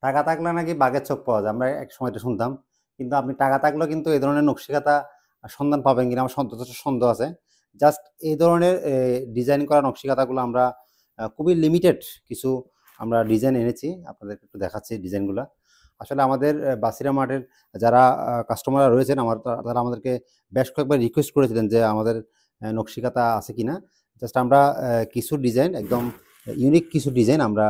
টাকা থাকলে নাকি বাঘের চোখ পাওয়া যায়, আমরা এক সময় এটা শুনতাম। কিন্তু আপনি টাকা থাকলেও কিন্তু এই ধরনের নকশিকাঁথা সন্ধান পাবেন কিনা আমার যথেষ্ট সন্দেহ আছে। জাস্ট এই ধরনের ডিজাইন করা নকশিকাঁথাগুলো আমরা খুবই লিমিটেড কিছু আমরা ডিজাইন এনেছি, আপনাদেরকে একটু দেখাচ্ছি ডিজাইনগুলা। আসলে আমাদের বাসিরা মার্টের যারা কাস্টমাররা রয়েছেন তারা আমাদেরকে বেশ কয়েকবার রিকোয়েস্ট করেছিলেন যে আমাদের নকশিকাঁথা আছে কিনা। জাস্ট আমরা কিছু ডিজাইন একদম ইউনিক কিছু ডিজাইন আমরা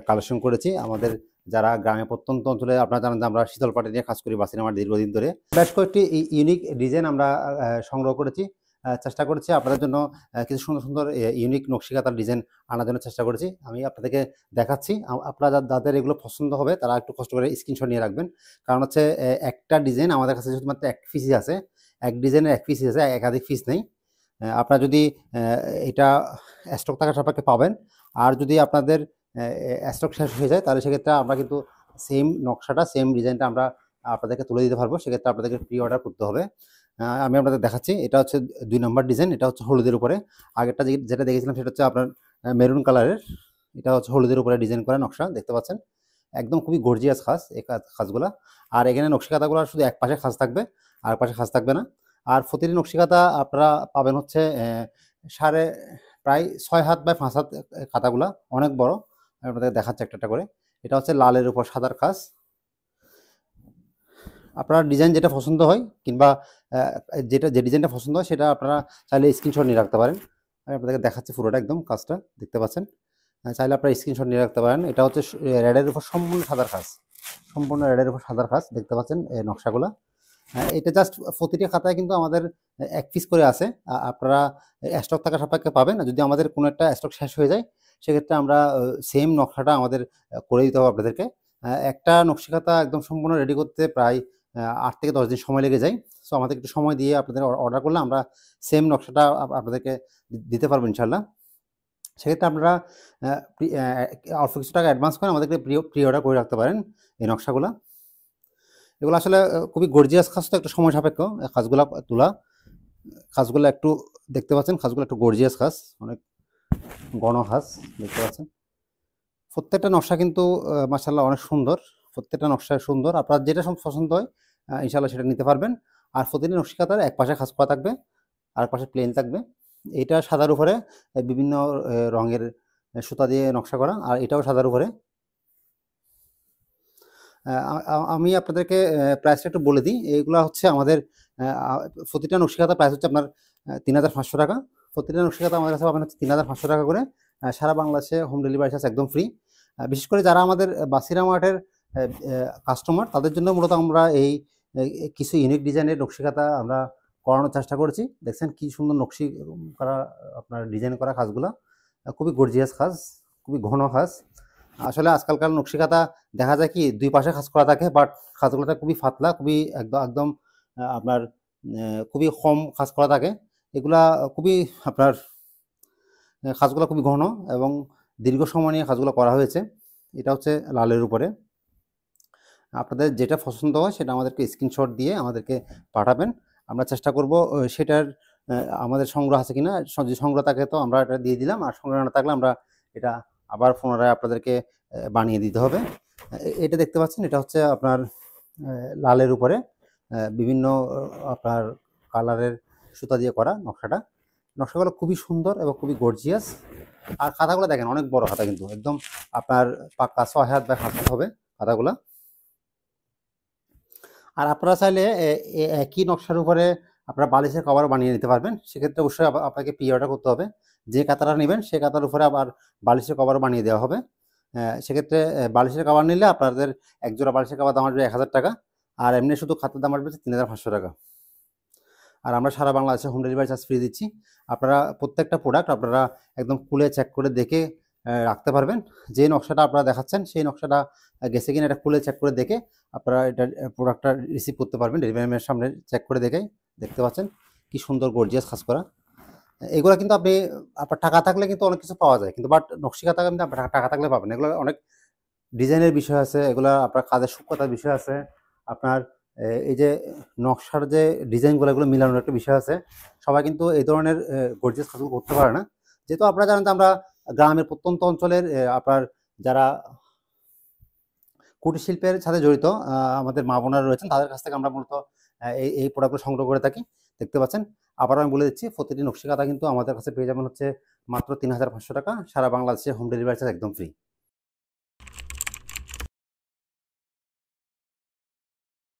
কালেকশন করেছি। আমাদের যারা গ্রামে প্রত্যন্ত অঞ্চলে, আপনারা জানেন যে আমরা শীতল পাটি নিয়ে কাজ করি বাসিরা মার্ট দীর্ঘদিন ধরে। বেশ কয়েকটি ইউনিক ডিজাইন আমরা সংগ্রহ করেছি। চেষ্টা করেছি আপনাদের জন্য কিছু সুন্দর সুন্দর ইউনিক নকশিকাঁথার ডিজাইন আনার জন্য চেষ্টা করেছি। আমি আপনাদেরকে দেখাচ্ছি। আপনারা যাদের এগুলো পছন্দ হবে তারা একটু কষ্ট করে স্ক্রিনশট নিয়ে রাখবেন। কারণ হচ্ছে একটা ডিজাইন আমাদের কাছে শুধুমাত্র এক পিসই আছে, এক ডিজাইনের এক পিসই আছে, একাধিক পিস নেই। আপনারা যদি এটা স্টক থাকা সাপেক্ষে পাবেন। আর যদি আপনাদের স্টক শেষ হয়ে যায় তাহলে সেক্ষেত্রে আমরা কিন্তু সেম নকশাটা, সেম ডিজাইনটা আমরা আপনাদেরকে তুলে দিতে পারবো। সেক্ষেত্রে আপনাদেরকে প্রি অর্ডার করতে হবে। আমি আপনাদের দেখাচ্ছি। এটা হচ্ছে ২ নম্বর ডিজাইন। এটা হচ্ছে হলুদের উপরে। আগেরটা যেটা দেখেছিলাম সেটা হচ্ছে আপনার মেরুন কালারের। এটা হচ্ছে হলুদের উপরে ডিজাইন করা নকশা, দেখতে পাচ্ছেন। একদম খুবই গর্জিয়াস খাস এই খাসগুলা। আর এখানে নকশিকাঁথাগুলো শুধু এক পাশে খাস থাকবে, আর পাশে খাস থাকবে না। আর প্রতিটি নকশিকাঁথা আপনারা পাবেন হচ্ছে প্রায় ৬ হাত বাই ৫ হাত কাঁথাগুলা, অনেক বড়। আমি আপনাদের দেখাচ্ছি একটা করে। এটা হচ্ছে লালের উপর সাদার খাস। আপনার ডিজাইন যেটা পছন্দ হয় কিংবা যে ডিজাইনটা পছন্দ হয় সেটা আপনারা চাইলে স্ক্রিনশট নিয়ে রাখতে পারেন। আমি আপনাদেরকে দেখাচ্ছি পুরোটা, একদম কাজটা দেখতে পাচ্ছেন। চাইলে আপনারা স্ক্রিনশট নিয়ে রাখতে পারেন। এটা হচ্ছে রেডের উপর সম্পূর্ণ সাদার খাস, সম্পূর্ণ রেডের উপর সাদার খাস, দেখতে পাচ্ছেন এই নকশাগুলা। এটা জাস্ট প্রতিটি খাতায় কিন্তু আমাদের এক পিস করে আছে। আপনারা স্টক থাকা সাপেক্ষে পাবেন। যদি আমাদের কোনো একটা স্টক শেষ হয়ে যায় সেক্ষেত্রে আমরা সেম নকশাটা আমাদের করে দিতে হবে আপনাদেরকে। একটা নকশিকাঁথা একদম সম্পূর্ণ রেডি করতে প্রায় ৮ থেকে ১০ দিন সময় লেগে যায়। সো আমাদের একটু সময় দিয়ে আপনাদের অর্ডার করলে আমরা সেম নকশাটা আপনাদেরকে দিতে পারবো ইনশাল্লাহ। সেক্ষেত্রে আপনারা অল্প কিছু টাকা অ্যাডভান্স করে আমাদেরকে প্রি অর্ডার করে রাখতে পারেন এই নকশাগুলো। এগুলো আসলে খুবই গর্জিয়াস কাজ, তো একটু সময় সাপেক্ষ কাজগুলো তোলা। কাজগুলো একটু দেখতে পাচ্ছেন, কাজগুলো একটু গর্জিয়াস কাজ, অনেক ঘন কাজ দেখতে পাচ্ছেন। প্রত্যেকটা নকশা কিন্তু মাশাআল্লাহ অনেক সুন্দর, প্রত্যেকটা নকশা সুন্দর। আপনার যেটা পছন্দ হয় ইনশাআল্লাহ সেটা নিতে পারবেন। আর প্রতিটি নকশিকাঁথার এক পাশে খাস করা থাকবে, আর পাশে প্লেন থাকবে। এটা সাদার উপরে বিভিন্ন রঙের সুতা দিয়ে নকশা করা, আর এটাও সাদার উপরে। আমি আপনাদেরকে প্রাইসটা একটু বলে দিই। এগুলো হচ্ছে আমাদের প্রতিটা নকশিকাঁথার প্রাইস হচ্ছে আপনার ৩,৫০০ টাকা। প্রতিটা নকশিকাঁথা আমাদের কাছে পাবেন হচ্ছে ৩,৫০০ টাকা করে। সারা বাংলাদেশে হোম ডেলিভারি চার্জ একদম ফ্রি। বিশেষ করে যারা আমাদের বাসিরা মার্টের কাস্টমার তাদের জন্য মূলত আমরা এই কিছু ইউনিক ডিজাইনের নকশিকাঁথা আমরা করানোর চেষ্টা করেছি। দেখছেন কি সুন্দর নকশি করা, আপনার ডিজাইন করা কাজগুলা খুবই গর্জিয়াস কাজ, খুবই ঘন কাজ। আসলে আজকালকার নকশিকাঁথা দেখা যায় কি ২ পাশে খাঁজ করা থাকে, বাট খাঁজগুলোটা খুবই পাতলা, খুবই একদম আপনার খুবই কম খাঁজ করা থাকে। এগুলা খুবই আপনার খাঁজগুলো খুবই ঘন এবং দীর্ঘ সময় নিয়ে খাঁজগুলো করা হয়েছে। এটা হচ্ছে লালের উপরে। আপনাদের যেটা পছন্দ হয় সেটা আমাদেরকে স্ক্রিনশট দিয়ে আমাদেরকে পাঠাবেন। আমরা চেষ্টা করব সেটার আমাদের সংগ্রহ আছে কিনা। যদি সংগ্রহ থাকে তো আমরা এটা দিয়ে দিলাম, আর সংগ্রহ না থাকলে আমরা এটা আবার পুনরায় আপনাদেরকে বানিয়ে দিতে হবে। এটা দেখতে পাচ্ছেন, এটা হচ্ছে আপনার লালের উপরে বিভিন্ন আপনার কালারের সুতা দিয়ে করা নকশাটা। নকশাগুলো খুবই সুন্দর এবং খুবই গর্জিয়াস। আর খাতাগুলো দেখেন অনেক বড় খাতা, কিন্তু একদম আপনার পাক্কা ৬ হাত বা ৭ হাত হবে খাতাগুলা। আর আপনারা চাইলে একই নকশার উপরে আপনারা বালিশের কভারও বানিয়ে নিতে পারবেন। সেক্ষেত্রে অবশ্যই আপনাকে প্রি অর্ডার করতে হবে। যে কাতারটা নেবেন সে কাতার উপরে আবার বালিশের কভারও বানিয়ে দেওয়া হবে। সেক্ষেত্রে বালিশের কভার নিলে আপনাদের এক জোড়া বালিশের কভার দাম আসবে ১,০০০ টাকা, আর এমনি শুধু খাতার দাম আসবে ৩,৫০০ টাকা। আর আমরা সারা বাংলাদেশে হোম ডেলিভারি চার্জ ফ্রি দিচ্ছি। আপনারা প্রত্যেকটা প্রোডাক্ট আপনারা একদম খুলে চেক করে দেখে রাখতে পারবেন। যে নকশাটা আপনারা দেখাচ্ছেন সেই নকশাটা গেছে কিনা এটা খুলে চেক করে দেখে আপনারা এটা প্রোডাক্টটা রিসিভ করতে পারবেন। ডেলিভারি ম্যানের সামনে চেক করে দেখে দেখতে পাচ্ছেন কি সুন্দর গর্জিয়াস কাজ করা। এগুলো কিন্তু আপনার টাকা থাকলে কিন্তু অনেক কিছু পাওয়া যায়, কিন্তু বাট নকশিকাঁথা কিন্তু আপনার টাকা থাকলে পাবেন। এগুলো অনেক ডিজাইনের বিষয় আছে, এগুলো আপনার কাজের সূক্ষ্মতার বিষয় আছে, আপনার এই যে নকশার যে ডিজাইনগুলো এগুলো মিলানোর একটা বিষয় আছে। সবাই কিন্তু এই ধরনের গর্জিয়াস কাজগুলো করতে পারে না। যেহেতু আপনারা জানেন যে আমরা গ্রামের প্রত্যন্ত অঞ্চলের আপনার যারা কুটির শিল্পের সাথে জড়িত আমাদের মা বোনেরা রয়েছেন, তাদের কাছ থেকে আমরা মূলত এই প্রোডাক্টগুলো সংগ্রহ করে থাকি। দেখতে পাচ্ছেন। আবারও আমি বলে দিচ্ছি, প্রতিটি নকশি কাঁথা কিন্তু আমাদের কাছে পেয়ে যাবেন হচ্ছে মাত্র ৩,৫০০ টাকা। সারা বাংলাদেশে হোম ডেলিভারি চার্জ একদম ফ্রি।